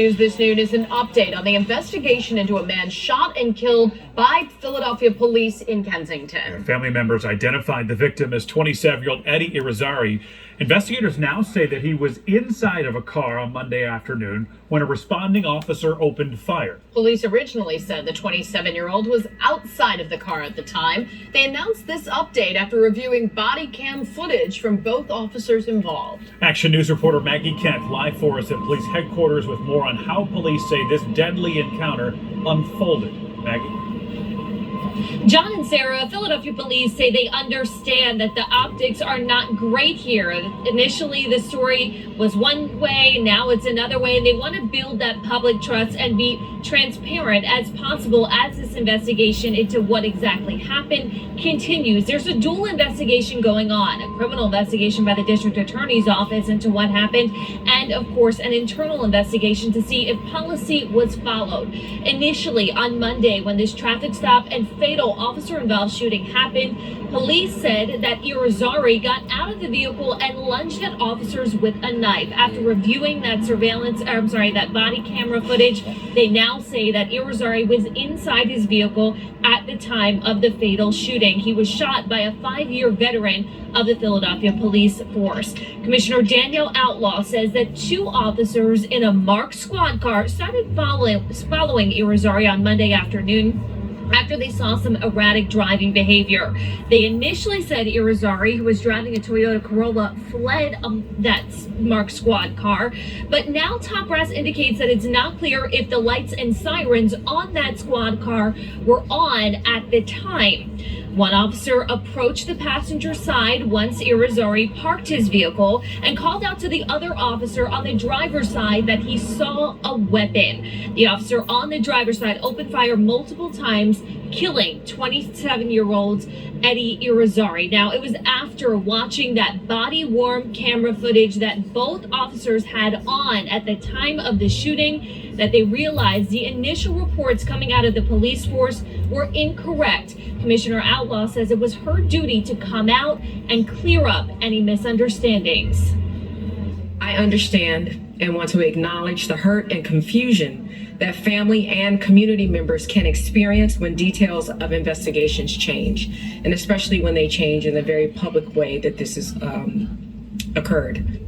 News this noon is an update on the investigation into a man shot and killed by Philadelphia police in Kensington. Family members identified the victim as 27-year-old Eddie Irizarry. Investigators now say that he was inside of a car on Monday afternoon when a responding officer opened fire. Police originally said the 27-year-old was outside of the car at the time. They announced this update after reviewing body cam footage from both officers involved. Action News reporter Maggie Kent live for us at police headquarters with more on how police say this deadly encounter unfolded. Maggie. John and Sarah, Philadelphia police say they understand that the optics are not great here. Initially, the story was one way, now it's another way, and they want to build that public trust and be transparent as possible as this investigation into what exactly happened continues. There's a dual investigation going on, a criminal investigation by the district attorney's office into what happened, and of course, an internal investigation to see if policy was followed. Initially, on Monday, when this traffic stop and fatal officer-involved shooting happened, police said that Irizarry got out of the vehicle and lunged at officers with a knife. After reviewing that that body camera footage, they now say that Irizarry was inside his vehicle at the time of the fatal shooting. He was shot by a 5-year veteran of the Philadelphia police force. Commissioner Danielle Outlaw says that 2 officers in a marked squad car started following Irizarry on Monday afternoon after they saw some erratic driving behavior. They initially said Irizarry, who was driving a Toyota Corolla, fled that marked squad car, but now Top Brass indicates that it's not clear if the lights and sirens on that squad car were on at the time. One officer approached the passenger side once Irizarry parked his vehicle and called out to the other officer on the driver's side that he saw a weapon. The officer on the driver's side opened fire multiple times, killing 27-year-old Eddie Irizarry. Now, it was after watching that body-worn camera footage that both officers had on at the time of the shooting that they realized the initial reports coming out of the police force were incorrect. Commissioner Outlaw says it was her duty to come out and clear up any misunderstandings. I understand and want to acknowledge the hurt and confusion that family and community members can experience when details of investigations change, and especially when they change in the very public way that this has occurred.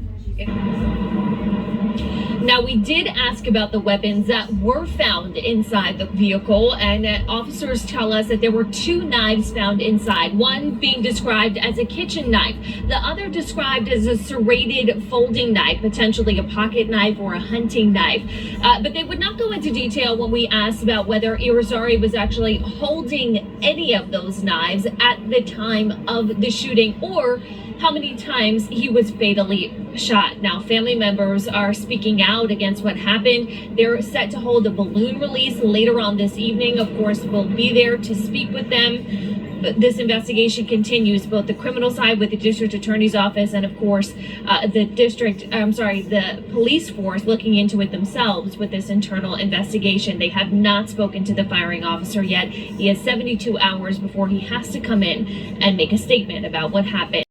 Now, we did ask about the weapons that were found inside the vehicle, and officers tell us that there were 2 knives found inside, one being described as a kitchen knife, the other described as a serrated folding knife, potentially a pocket knife or a hunting knife. But they would not go into detail when we asked about whether Irizarry was actually holding any of those knives at the time of the shooting or how many times he was fatally shot. Now, family members are speaking out against what happened. They're set to hold a balloon release later on this evening. Of course, we'll be there to speak with them. But this investigation continues, both the criminal side with the district attorney's office and, of course, the police force looking into it themselves with this internal investigation. They have not spoken to the firing officer yet. He has 72 hours before he has to come in and make a statement about what happened.